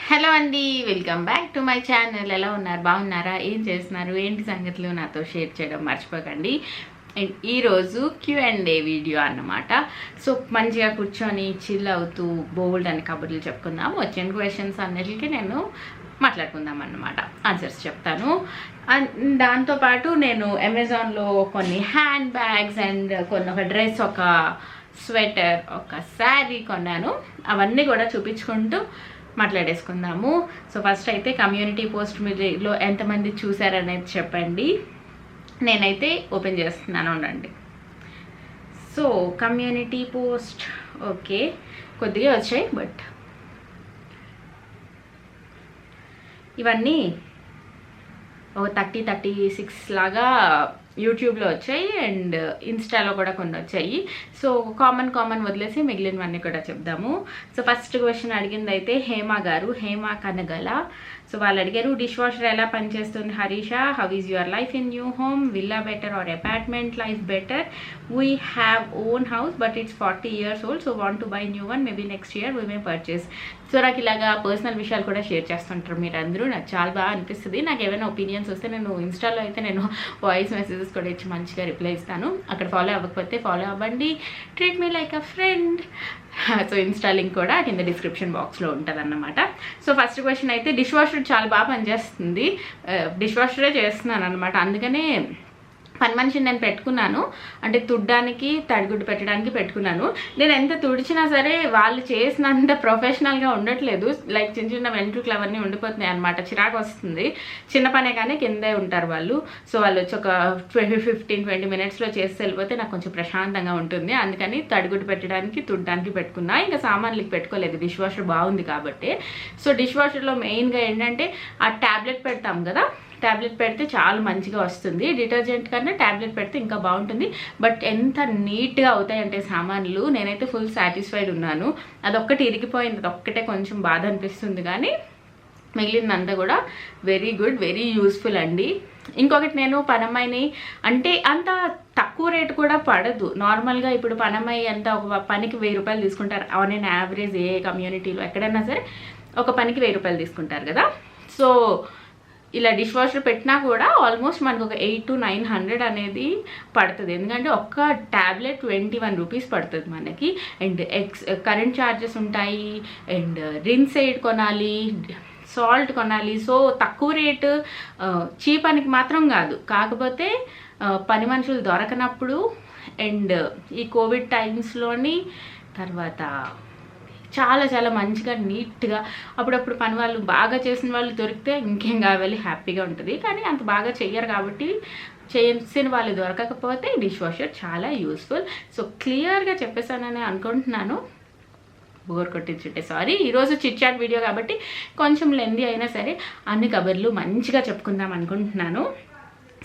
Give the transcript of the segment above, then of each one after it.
Hello అండి, welcome back to my channel. ఎలా ఉన్నారు? బాగున్నారా? ఏం చేస్తున్నారు? ఏంటి సంగతులు నాతో షేర్ చేయడం మర్చిపోకండి. అండ్ ఈరోజు Q&A వీడియో అన్నమాట. సో మంచిగా కూర్చొని చిల్ అవుతూ బోల్డ్ అని కబుర్లు చెప్పుకుందాం. వచ్చిన క్వశ్చన్స్ అన్నిటికీ నేను మాట్లాడుకుందాం అన్నమాట, ఆన్సర్స్ చెప్తాను. దాంతోపాటు నేను అమెజాన్లో కొన్ని హ్యాండ్ బ్యాగ్స్ అండ్ ఒక డ్రెస్, ఒక స్వెటర్, ఒక శారీ కొన్నాను. అవన్నీ కూడా చూపించుకుంటూ మాట్లాడేసుకుందాము. సో ఫస్ట్ అయితే కమ్యూనిటీ పోస్ట్ మీలో ఎంతమంది చూసారనేది చెప్పండి. నేనైతే ఓపెన్ చేస్తున్నాను, ఉండండి. సో కమ్యూనిటీ పోస్ట్ ఓకే, కొద్దిగా వచ్చాయి, బట్ ఇవన్నీ ఒక 36 లాగా యూట్యూబ్లో వచ్చాయి అండ్ ఇన్స్టాలో కూడా కొన్ని వచ్చాయి. సో కామన్ వదిలేసి మిగిలినవన్నీ కూడా చెప్దాము. సో ఫస్ట్ క్వశ్చన్ అడిగింది అయితే హేమ కనగల. సో వాళ్ళు అడిగారు, డిష్ వాషర్ ఎలా పనిచేస్తుంది Harisha? How is your life in new home? Villa better or apartment life better? We have own house but it's 40 years old, so want to buy new one, maybe next year we may purchase. So నాకు ఇలాగా personal విషయాలు కూడా share చేస్తుంటారు మీరు అందరూ, నాకు చాలా బాగా అనిపిస్తుంది. నాకు ఏమైనా ఒపీనియన్స్ వస్తే నేను ఇన్స్టాలో అయితే నేను వాయిస్ మెసేజెస్ కూడా ఇచ్చి మంచిగా రిప్లై ఇస్తాను. అక్కడ ఫాలో అవ్వకపోతే ఫాలో అవ్వండి. Treat me like a friend. So Insta link కూడా కింద డిస్క్రిప్షన్ బాక్స్లో ఉంటుంది అన్నమాట. సో ఫస్ట్ క్వశ్చన్ అయితే, డిష్ వాషర్ చాలా బాగా పనిచేస్తుంది. డిష్ వాషరే చేస్తున్నాను అనమాట, అందుకనే పని మనిషిని నేను పెట్టుకున్నాను. అంటే తుడ్డానికి, తడిగుడ్డు పెట్టడానికి పెట్టుకున్నాను. నేను ఎంత తుడిచినా సరే వాళ్ళు చేసినంత ప్రొఫెషనల్గా ఉండట్లేదు. లైక్ చిన్న చిన్న వెంట్రుకలు అవన్నీ ఉండిపోతున్నాయి అనమాట. చిరాకు వస్తుంది. చిన్న పనే కానీ కిందే ఉంటారు వాళ్ళు. సో వాళ్ళు వచ్చి ఒక 15-20 minutesలో చేసి వెళ్ళిపోతే నాకు కొంచెం ప్రశాంతంగా ఉంటుంది. అందుకని తడిగుడ్డు పెట్టడానికి, తుడ్డానికి పెట్టుకున్నా. ఇంకా సామాన్లకి పెట్టుకోలేదు, డిష్ వాషర్ బాగుంది కాబట్టి. సో డిష్ వాషర్లో మెయిన్గా ఏంటంటే ఆ ట్యాబ్లెట్ పెడతాం కదా, ట్యాబ్లెట్ పెడితే చాలా మంచిగా వస్తుంది. డిటర్జెంట్ కన్నా ట్యాబ్లెట్ పెడితే ఇంకా బాగుంటుంది. బట్ ఎంత నీట్గా అవుతాయంటే సామాన్లు, నేనైతే ఫుల్ సాటిస్ఫైడ్ ఉన్నాను. అదొక్కటి ఇరిగిపోయింది, అదొక్కటే కొంచెం బాధ అనిపిస్తుంది, కానీ మిగిలిందంతా కూడా వెరీ గుడ్, వెరీ యూస్ఫుల్ అండి. ఇంకొకటి, నేను పనమ్మాయిని అంటే అంత తక్కువ రేటు కూడా పడదు. నార్మల్గా ఇప్పుడు పనమ్మాయి అంతా ఒక పనికి 1000 రూపాయలు తీసుకుంటారు ఆన్ ఎన్ యావరేజ్. ఏ కమ్యూనిటీలో ఎక్కడైనా సరే ఒక పనికి 1000 రూపాయలు తీసుకుంటారు కదా. సో ఇలా డిష్ వాషర్ పెట్టినా కూడా ఆల్మోస్ట్ మనకు ఒక 800 to 900 అనేది పడుతుంది. ఎందుకంటే ఒక్క ట్యాబ్లెట్ 21 రూపీస్ పడుతుంది మనకి. అండ్ కరెంట్ ఛార్జెస్ ఉంటాయి, అండ్ రిన్స్ ఎయిడ్ కొనాలి, సాల్ట్ కొనాలి. సో తక్కువ రేటు చీప్ అనికి మాత్రం కాదు, కాకపోతే పని మనుషులు దొరకనప్పుడు అండ్ ఈ కోవిడ్ టైమ్స్లోని తర్వాత చాలా మంచిగా నీట్గా అప్పుడప్పుడు పని వాళ్ళు బాగా చేసిన వాళ్ళు దొరికితే ఇంకేం కావాలి, హ్యాపీగా ఉంటుంది. కానీ అంత బాగా చెయ్యరు కాబట్టి, చేసిన వాళ్ళు దొరకకపోతే డిష్ వాషర్ చాలా యూస్ఫుల్. సో క్లియర్గా చెప్పేసానని అనుకుంటున్నాను. బోర్ కొట్టించుంటే సారీ. ఈరోజు చిట్ చాట్ వీడియో కాబట్టి కొంచెం లెందీ అయినా సరే అన్ని కబుర్లు మంచిగా చెప్పుకుందాం అనుకుంటున్నాను.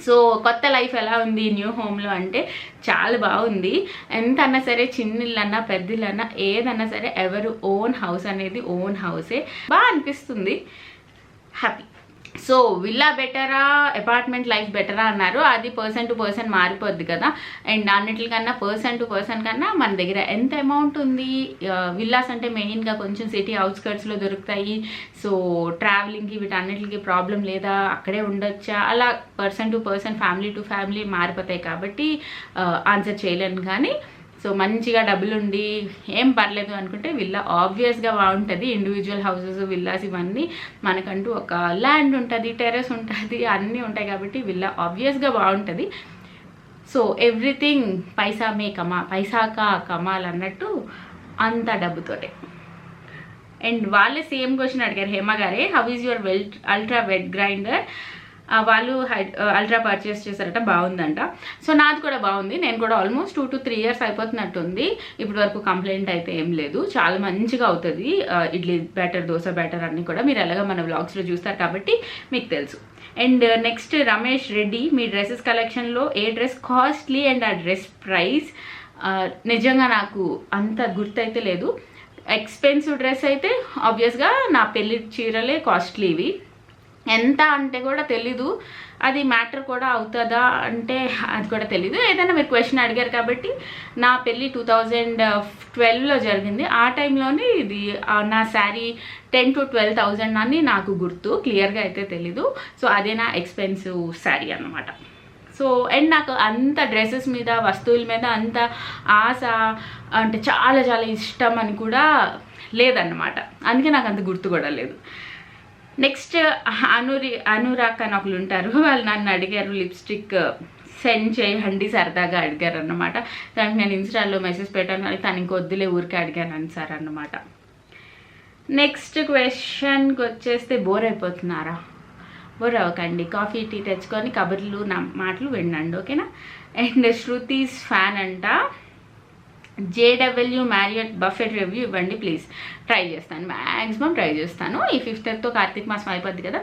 సో కొత్త లైఫ్ ఎలా ఉంది న్యూ హోమ్లో అంటే చాలా బాగుంది. ఎంత అన్నా సరే, చిన్నిళ్ళన్నా పెద్దిళ్ళన్నా ఏదన్నా సరే, ఎవరు ఓన్ హౌస్ అనేది ఓన్ హౌసే. బాగా అనిపిస్తుంది, హ్యాపీ. సో విల్లా బెటరా, అపార్ట్మెంట్ లైఫ్ బెటరా అన్నారు. అది పర్సన్ టు పర్సన్ మారిపోద్ది కదా. అండ్ అన్నిటికన్నా పర్సన్ టు పర్సన్ కన్నా మన దగ్గర ఎంత అమౌంట్ ఉంది. విల్లాస్ అంటే మెయిన్గా కొంచెం సిటీ అవుట్స్కర్ట్స్లో దొరుకుతాయి. సో ట్రావెలింగ్కి వీటన్నిటికి ప్రాబ్లం లేదా, అక్కడే ఉండొచ్చా, అలా person to person, family to family మారిపోతాయి కాబట్టి ఆన్సర్ చేయలేను. కానీ సో మంచిగా డబ్బులుండి ఏం పర్లేదు అనుకుంటే విల్లా ఆబ్వియస్గా బాగుంటుంది. ఇండివిజువల్ హౌసెస్, విల్లాస్ ఇవన్నీ మనకంటూ ఒక ల్యాండ్ ఉంటుంది, టెర్రస్ ఉంటుంది, అన్నీ ఉంటాయి కాబట్టి విల్లా ఆబ్వియస్గా బాగుంటుంది. సో ఎవ్రీథింగ్ పైసా మే కమా, పైసాకా కమాల్ అన్నట్టు అంత డబ్బుతోటే. అండ్ వాళ్ళే సేమ్ క్వశ్చన్ అడిగారు, హేమ గారే, how is your ultra wet grinder? వాళ్ళు అల్ట్రా పర్చేస్ చేశారట, బాగుందంట. సో నాది కూడా బాగుంది. నేను కూడా ఆల్మోస్ట్ 2 to 3 years అయిపోతున్నట్టుంది. ఇప్పటి వరకు కంప్లైంట్ అయితే ఏం లేదు, చాలా మంచిగా అవుతుంది. ఇడ్లీ బ్యాటర్, దోశ బ్యాటర్ అన్నీ కూడా మీరు ఎలాగో మన వ్లాగ్స్లో చూస్తారు కాబట్టి మీకు తెలుసు. And next Ramesh Reddy, me dresses కలెక్షన్లో ఏ డ్రెస్ కాస్ట్లీ అండ్ ఆ డ్రెస్ ప్రైస్? నిజంగా నాకు అంత గుర్తయితే లేదు. ఎక్స్పెన్సివ్ డ్రెస్ అయితే ఆబ్వియస్గా నా పెళ్లి చీరలే కాస్ట్లీవి. ఎంత అంటే కూడా తెలీదు, అది మ్యాటర్ కూడా అవుతుందా అంటే అది కూడా తెలీదు. ఏదైనా మీరు క్వశ్చన్ అడిగారు కాబట్టి, నా పెళ్ళి 2012లో జరిగింది. ఆ టైంలోనే ఇది నా శారీ 10,000 to 12,000 అని నాకు గుర్తు, క్లియర్గా అయితే తెలీదు. సో అదే నా ఎక్స్పెన్సివ్ శారీ అన్నమాట. సో అండ్ నాకు అంత డ్రెస్సెస్ మీద, వస్తువుల మీద అంత ఆశ అంటే చాలా చాలా ఇష్టం అని కూడా లేదన్నమాట. అందుకే నాకు అంత గుర్తు కూడా లేదు. నెక్స్ట్ అనురాక్ అని ఒకరు ఉంటారు, వాళ్ళు నన్ను అడిగారు లిప్స్టిక్ సెండ్ చేయండి సరదాగా అడిగారు అన్నమాట. దానికి నేను ఇన్స్టాలో మెసేజ్ పెట్టాను, అది తను ఇంకొద్దులే ఊరికే అడిగాను అని సార్ అన్నమాట. నెక్స్ట్ క్వశ్చన్కి వచ్చేస్తే బోర్ అయిపోతున్నారా? బోర్ అవ్వకండి, కాఫీ టీ తెచ్చుకొని కబుర్లు నా మాటలు వినండి, ఓకేనా. అండ్ శృతీస్ ఫ్యాన్ అంట, JW మ్యారియట్ బఫెట్ రివ్యూ ఇవ్వండి ప్లీజ్. ట్రై చేస్తాను, మ్యాక్సిమం ట్రై చేస్తాను. ఈ 5th కార్తీక మాసం అయిపోద్ది కదా,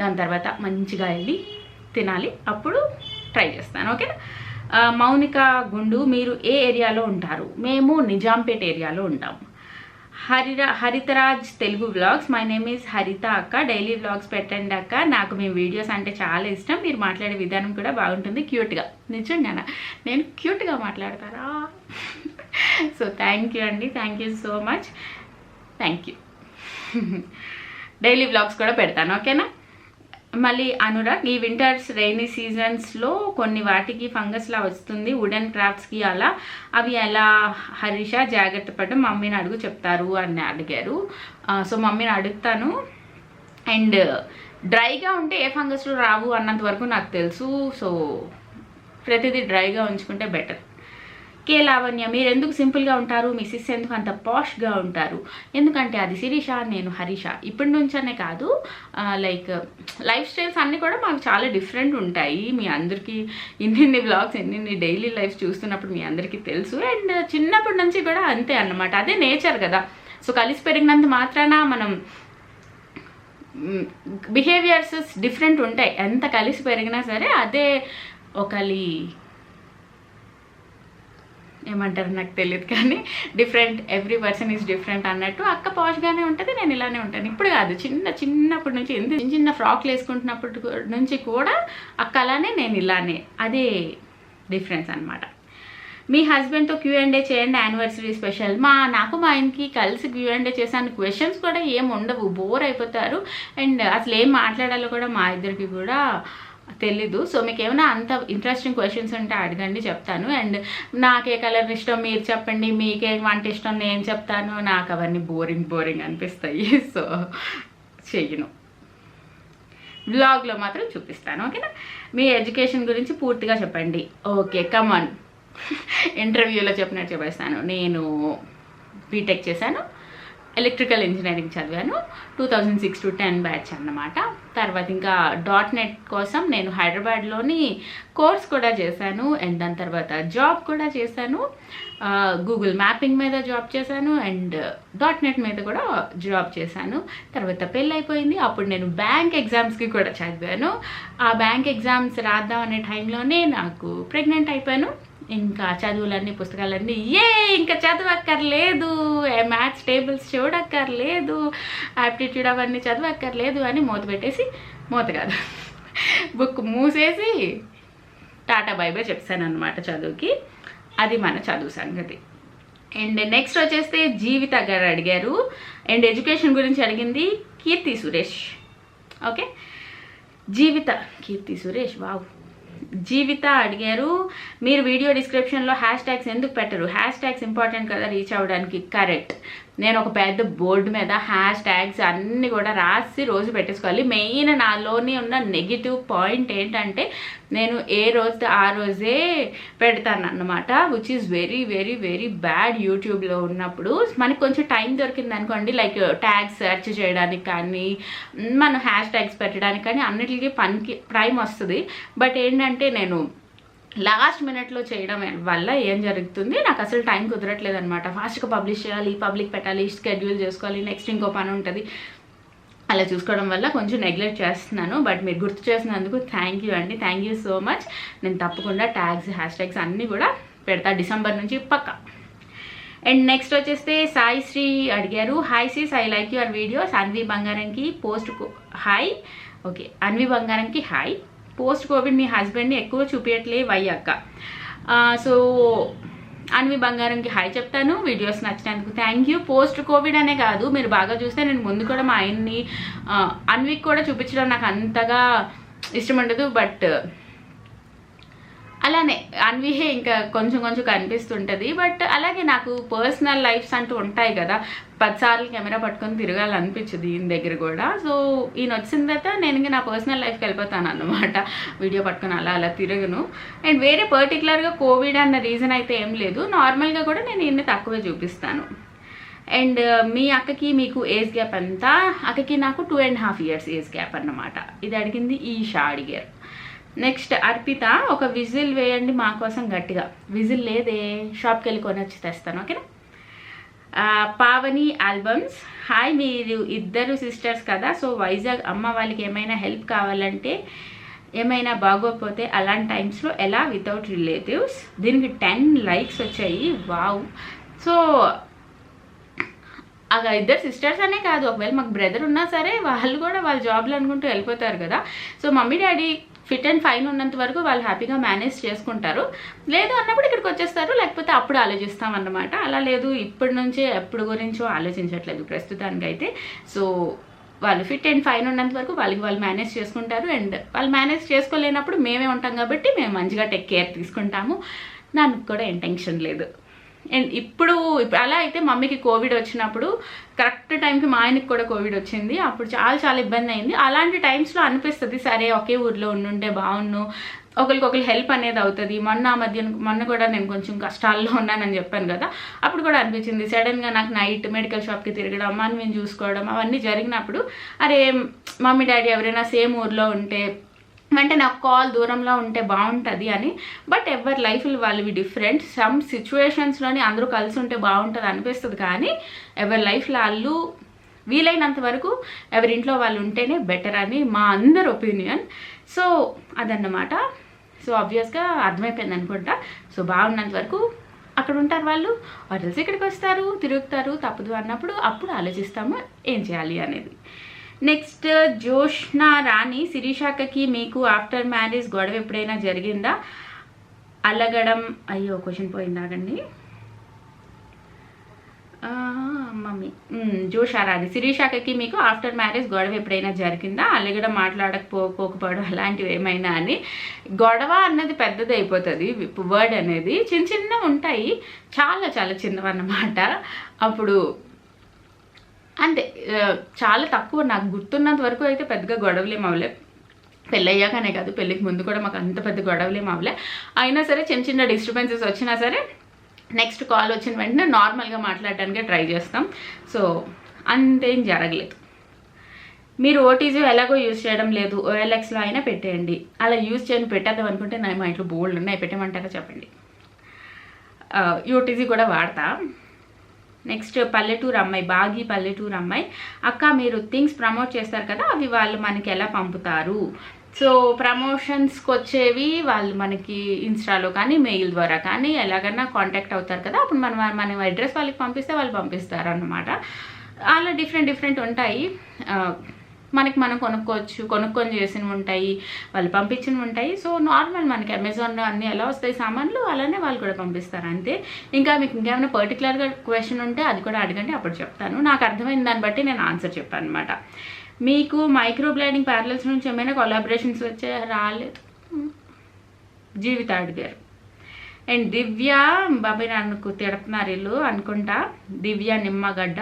దాని తర్వాత మంచిగా వెళ్ళి తినాలి, అప్పుడు ట్రై చేస్తాను, ఓకేనా. మౌనిక గుండు, మీరు ఏ ఏరియాలో ఉంటారు? మేము నిజాంపేట ఏరియాలో ఉంటాము. Haritharaj Telugu vlogs, my name is Haritha అక్క, డైలీ వ్లాగ్స్ పెట్టండి అక్క, నాకు మీ వీడియోస్ అంటే చాలా ఇష్టం, మీరు మాట్లాడే విధానం కూడా బాగుంటుంది, క్యూట్గా. నిజంగా నేను క్యూట్గా మాట్లాడతారా? సో థ్యాంక్ యూ అండి, thank you so much, thank you. Daily vlogs కూడా పెడతాను, ఓకేనా. మళ్ళీ అనురాగ్, ఈ వింటర్స్ రైనీ సీజన్స్లో కొన్ని వాటికి ఫంగస్లా వస్తుంది, వుడెన్ క్రాఫ్ట్స్కి అలా, అవి ఎలా హరీష జాగ్రత్త పడడం, మమ్మీని అడుగు చెప్తారు అని అడిగారు. సో మమ్మీని అడుగుతాను. అండ్ డ్రైగా ఉంటే ఏ ఫంగస్లు రావు అన్నంత వరకు నాకు తెలుసు. సో ప్రతిదీ డ్రైగా ఉంచుకుంటే బెటర్. కే లావణ్య, మీరు ఎందుకు సింపుల్గా ఉంటారు? మీ సిస్ ఎందుకు అంత పాష్గా ఉంటారు? ఎందుకంటే అది శిరీష, నేను హరీష. ఇప్పటి నుంచనే కాదు, లైక్ లైఫ్ స్టైల్స్ అన్నీ కూడా మాకు చాలా డిఫరెంట్ ఉంటాయి. మీ అందరికీ ఇన్ని వ్లాగ్స్, ఇన్ని డైలీ లైఫ్ చూస్తున్నప్పుడు మీ అందరికీ తెలుసు. అండ్ చిన్నప్పటి నుంచి కూడా అంతే అన్నమాట, అదే నేచర్ కదా. సో కలిసి పెరిగినంత మాత్రాన మనం బిహేవియర్స్ డిఫరెంట్ ఉంటాయి. ఎంత కలిసి పెరిగినా సరే అదే ఒకరి ఏమంటారు నాకు తెలియదు, కానీ different, every person is different అన్నట్టు. అక్క పాష్గానే ఉంటుంది, నేను ఇలానే ఉంటాను. ఇప్పుడు కాదు, చిన్నప్పటి నుంచి, చిన్న ఫ్రాక్లు వేసుకుంటున్నప్పటి నుంచి కూడా అక్క అలానే, నేను ఇలానే, అదే డిఫరెన్స్ అనమాట. మీ హస్బెండ్తో Q&A చేయండి, యానివర్సరీ స్పెషల్. నాకు మా ఆయనకి కలిసి Q&A చేశాను. క్వశ్చన్స్ కూడా ఏం ఉండవు, బోర్ అయిపోతారు. అండ్ అసలు ఏం మాట్లాడాలో కూడా మా ఇద్దరికి కూడా తెలీదు. సో మీకు ఏమైనా అంత ఇంట్రెస్టింగ్ క్వశ్చన్స్ ఉంటే అడగండి, చెప్తాను. అండ్ నాకే కలర్ ఇష్టం మీరు చెప్పండి, మీకే వంట ఇష్టం నేను చెప్తాను. నాకు అవన్నీ బోరింగ్ అనిపిస్తాయి. సో చెయ్యను, వ్లాగ్లో మాత్రం చూపిస్తాను, ఓకేనా. మీ ఎడ్యుకేషన్ గురించి పూర్తిగా చెప్పండి. ఓకే కమాన్, ఇంటర్వ్యూలో చెప్పినట్టు చెప్పేస్తాను. నేను బీటెక్ చేశాను, ఎలక్ట్రికల్ ఇంజనీరింగ్ చదివాను, 2006 to 10 బ్యాచ్ అన్నమాట. తర్వాత ఇంకా .NET కోసం నేను హైదరాబాద్లోని కోర్స్ కూడా చేశాను. అండ్ దాని తర్వాత జాబ్ కూడా చేశాను, గూగుల్ మ్యాపింగ్ మీద జాబ్ చేశాను, అండ్ .NET మీద కూడా జాబ్ చేశాను. తర్వాత పెళ్ళి అయిపోయింది, అప్పుడు నేను బ్యాంక్ ఎగ్జామ్స్కి కూడా చదివాను. ఆ బ్యాంక్ ఎగ్జామ్స్ రాద్దాం అనే టైంలోనే నాకు ప్రెగ్నెంట్ అయిపోయాను. ఇంకా చదువులన్నీ, పుస్తకాలన్నీ ఇంకా చదవక్కర్లేదు, మ్యాథ్స్ టేబుల్స్ చూడక్కర్లేదు, యాప్టిట్యూడ్ అవన్నీ చదవక్కర్లేదు అని బుక్ మూసేసి టాటా బై బై చెప్తాను అనమాట చదువుకి. అది మన చదువు సంగతి. అండ్ నెక్స్ట్ వచ్చేస్తే జీవిత గారు అడిగారు. అండ్ ఎడ్యుకేషన్ గురించి అడిగింది కీర్తి సురేష్, ఓకే. కీర్తి సురేష్, వావ్. జీవిత అడిగారు, మీరు వీడియో డిస్క్రిప్షన్లో #ట్యాగ్స్ ఎందుకు పెట్టరు? #ట్యాగ్స్ ఇంపార్టెంట్ కదా రీచ్ అవ్వడానికి. కరెక్ట్, నేను ఒక పెద్ద బోర్డు మీద #ట్యాగ్స్ అన్నీ కూడా రాసి రోజు పెట్టేసుకోవాలి. మెయిన్ నాలోని ఉన్న నెగిటివ్ పాయింట్ ఏంటంటే నేను ఏ రోజు ఆ రోజే పెడతాను అన్నమాట, which is very very very bad. యూట్యూబ్లో ఉన్నప్పుడు మనకు కొంచెం టైం దొరికింది అనుకోండి, లైక్ ట్యాగ్స్ సెర్చ్ చేయడానికి కానీ, మనం #ట్యాగ్స్ పెట్టడానికి కానీ అన్నిటికీ పనికి ప్రైమ్ వస్తుంది. బట్ ఏంటంటే నేను లాస్ట్ మినిట్లో చేయడం వల్ల ఏం జరుగుతుంది, నాకు అసలు టైం కుదరట్లేదు అనమాట. ఫాస్ట్గా పబ్లిష్ చేయాలి, పబ్లిక్ పెట్టాలి, షెడ్యూల్ చేసుకోవాలి, నెక్స్ట్ ఇంకో పని ఉంటుంది. అలా చూసుకోవడం వల్ల కొంచెం నెగ్లెక్ట్ చేస్తున్నాను. బట్ మీరు గుర్తు చేసినందుకు థ్యాంక్ యూ అండి, థ్యాంక్ యూ సో మచ్. నేను తప్పకుండా ట్యాగ్స్ #ట్యాగ్స్ అన్నీ కూడా పెడతా డిసెంబర్ నుంచి పక్కా. అండ్ నెక్స్ట్ వచ్చేస్తే సాయి శ్రీ అడిగారు, hi sis, I like your videos. Anvi బంగారంకి పోస్ట్ హాయ్. ఓకే, అన్వి బంగారంకి హాయ్. పోస్ట్ కోవిడ్ మీ హస్బెండ్ని ఎక్కువ చూపించట్లే వై అక్క. సో అన్వి బంగారంకి హాయ్ చెప్తాను. వీడియోస్ నచ్చినందుకు థ్యాంక్ యూ. పోస్ట్ కోవిడ్ అనే కాదు, మీరు బాగా చూస్తే నేను ముందు కూడా మా ఆయన్ని అన్వికి కూడా చూపించడం నాకు అంతగా ఇష్టం ఉండదు. బట్ అలానే అన్విహే ఇంకా కొంచెం కొంచెం కనిపిస్తుంటుంది. బట్ అలాగే నాకు పర్సనల్ లైఫ్స్ అంటూ ఉంటాయి కదా, 10 సార్లు కెమెరా పట్టుకొని తిరగాలనిపించదు ఈయన దగ్గర కూడా. సో ఈయన వచ్చిన తర్వాత నేను ఇంకా నా పర్సనల్ లైఫ్కి వెళ్ళిపోతాను అన్నమాట, వీడియో పట్టుకొని అలా అలా తిరగను. అండ్ వేరే పర్టికులర్గా కోవిడ్ అన్న రీజన్ అయితే ఏం లేదు, నార్మల్గా కూడా నేను ఈయన్ని తక్కువే చూపిస్తాను. అండ్ మీ అక్కకి మీకు ఏజ్ గ్యాప్ ఎంత? అక్కకి నాకు 2.5 years ఏజ్ గ్యాప్ అన్నమాట. ఇది అడిగింది ఈషా అడిగారు. నెక్స్ట్ అర్పిత, ఒక విజిల్ వేయండి మా కోసం గట్టిగా. విజిల్ లేదే, షాప్కి వెళ్ళి కొనొచ్చి తెస్తాను, ఓకేనా. పావని ఆల్బమ్స్, హాయ్, మీరు ఇద్దరు సిస్టర్స్ కదా, సో వైజాగ్ అమ్మ వాళ్ళకి ఏమైనా హెల్ప్ కావాలంటే, ఏమైనా బాగోకపోతే అలాంటి టైమ్స్లో ఎలా వితౌట్ రిలేటివ్స్? దీనికి 10 likes వచ్చాయి, వావ్. సో ఇద్దరు సిస్టర్స్ అనే కాదు, ఒకవేళ మాకు బ్రదర్ ఉన్నా సరే వాళ్ళు కూడా వాళ్ళ జాబ్లు అనుకుంటూ వెళ్ళిపోతారు కదా. So mummy daddy fit and fine ఉన్నంత వరకు వాళ్ళు హ్యాపీగా మేనేజ్ చేసుకుంటారు. లేదు అన్నప్పుడు ఇక్కడికి వచ్చేస్తారు, లేకపోతే అప్పుడు ఆలోచిస్తాం అన్నమాట. అలా లేదు ఇప్పటి నుంచే ఎప్పుడు గురించో ఆలోచించట్లేదు ప్రస్తుతానికైతే. సో వాళ్ళు ఫిట్ అండ్ ఫైన్ ఉన్నంత వరకు వాళ్ళు మేనేజ్ చేసుకుంటారు. అండ్ వాళ్ళు మేనేజ్ చేసుకోలేనప్పుడు మేమే ఉంటాం కాబట్టి మేము మంచిగా టేక్ కేర్ తీసుకుంటాము. నాకు కూడా ఏం టెన్షన్ లేదు. అండ్ ఇప్పుడు అలా అయితే మమ్మీకి కోవిడ్ వచ్చినప్పుడు కరెక్ట్ టైంకి మా ఆయనకి కూడా కోవిడ్ వచ్చింది. అప్పుడు చాలా ఇబ్బంది అయింది. అలాంటి టైమ్స్లో అనిపిస్తుంది, సరే ఒకే ఊర్లో ఉండుంటే బాగున్ను, ఒకరికొకరు హెల్ప్ అనేది అవుతుంది. మొన్న కూడా నేను కొంచెం కష్టాల్లో ఉన్నానని చెప్పాను కదా, అప్పుడు కూడా అనిపించింది. సడన్గా నాకు నైట్ మెడికల్ షాప్కి తిరగడం, మనం చూసుకోవడం అవన్నీ జరిగినప్పుడు అరే మమ్మీ డాడీ ఎవరైనా సేమ్ ఊర్లో ఉంటే వెంటనే ఒక కాల్ దూరంలో ఉంటే బాగుంటుంది అని. బట్ ఎవరి లైఫ్లు వాళ్ళవి డిఫరెంట్. సమ్ సిచ్యువేషన్స్లోని అందరూ కలిసి ఉంటే బాగుంటుంది అనిపిస్తుంది, కానీ ఎవరి లైఫ్లో వాళ్ళు వీలైనంత వరకు ఎవరింట్లో వాళ్ళు ఉంటేనే బెటర్ అని మా అందరి ఒపీనియన్. సో అదన్నమాట. సో ఆబ్వియస్గా అర్థమైపోయింది అనుకుంటా. సో బాగున్నంత వరకు అక్కడ ఉంటారు వాళ్ళు, తెలిసి ఇక్కడికి వస్తారు, తిరుగుతారు, తప్పదు అన్నప్పుడు అప్పుడు ఆలోచిస్తాము ఏం చేయాలి అనేది. నెక్స్ట్ జోష్న రాణి, శిరీషాక్కకి మీకు ఆఫ్టర్ మ్యారేజ్ గొడవ ఎప్పుడైనా జరిగిందా? అలగడం, అయ్యో క్వశ్చన్ పోయిందాగండి మమ్మీ. జోషా రాణి, శిరీషాక్కకి మీకు ఆఫ్టర్ మ్యారేజ్ గొడవ ఎప్పుడైనా జరిగిందా? అలగడం, మాట్లాడకపోకపోవడం అలాంటివి ఏమైనా అని. గొడవ అన్నది పెద్దది అయిపోతుంది, వర్డ్ అనేది చిన్న చిన్న ఉంటాయి, చాలా చాలా చిన్నవన్నమాట. అప్పుడు అంతే, చాలా తక్కువ. నాకు గుర్తున్నంత వరకు అయితే పెద్దగా గొడవలేం అవ్వలే. పెళ్ళయ్యాకనే కాదు, పెళ్ళికి ముందు కూడా మాకు అంత పెద్ద గొడవలేం అవ్వలే. అయినా సరే చిన్న చిన్న డిస్టర్బెన్సెస్ వచ్చినా సరే నెక్స్ట్ కాల్ వచ్చిన వెంటనే నార్మల్గా మాట్లాడడానికి ట్రై చేస్తాం. సో అంతేం జరగలేదు. మీరు ఓటీజీ ఎలాగో యూజ్ చేయడం లేదు, OLXలో అయినా పెట్టేయండి. అలా యూజ్ చేయని పెట్టేద్దాం అనుకుంటే మా ఇంట్లో బోల్డ్ ఉన్నాయి, పెట్టేమంటారా చెప్పండి. ఓటీజీ కూడా వాడతా. నెక్స్ట్ పల్లెటూరు అమ్మాయి, బాగి పల్లెటూరు అమ్మాయి, అక్క మీరు థింగ్స్ ప్రమోట్ చేస్తారు కదా, అవి వాళ్ళు మనకి ఎలా పంపుతారు? సో ప్రమోషన్స్కి వచ్చేవి వాళ్ళు మనకి ఇన్స్టాలో కానీ మెయిల్ ద్వారా కానీ ఎలాగన్నా కాంటాక్ట్ అవుతారు కదా, అప్పుడు మనం అడ్రస్ వాళ్ళకి పంపిస్తే వాళ్ళు పంపిస్తారు అన్నమాట. అలా డిఫరెంట్ ఉంటాయి. మనకి మనం కొనుక్కొని చేసినవి ఉంటాయి, వాళ్ళు పంపించినవి ఉంటాయి. సో నార్మల్ మనకి అమెజాన్లో అన్నీ ఎలా వస్తాయి సామాన్లు, అలానే వాళ్ళు కూడా పంపిస్తారు అంతే. ఇంకా మీకు ఇంకేమైనా పర్టికులర్గా క్వశ్చన్ ఉంటే అది కూడా అడగండి, అప్పుడు చెప్తాను. నాకు అర్థమైన దాన్ని బట్టి నేను ఆన్సర్ చెప్పాను అనమాట. మీకు మైక్రో బ్లేడింగ్ ప్యారలల్స్ నుంచి ఏమైనా కొలాబరేషన్స్ వచ్చే? రాలేదు. జీవిత అడిగారు. అండ్ దివ్య, బాబాయ్ నన్ను తిడుతున్నారు ఇల్లు అనుకుంటా, దివ్య నిమ్మగడ్డ.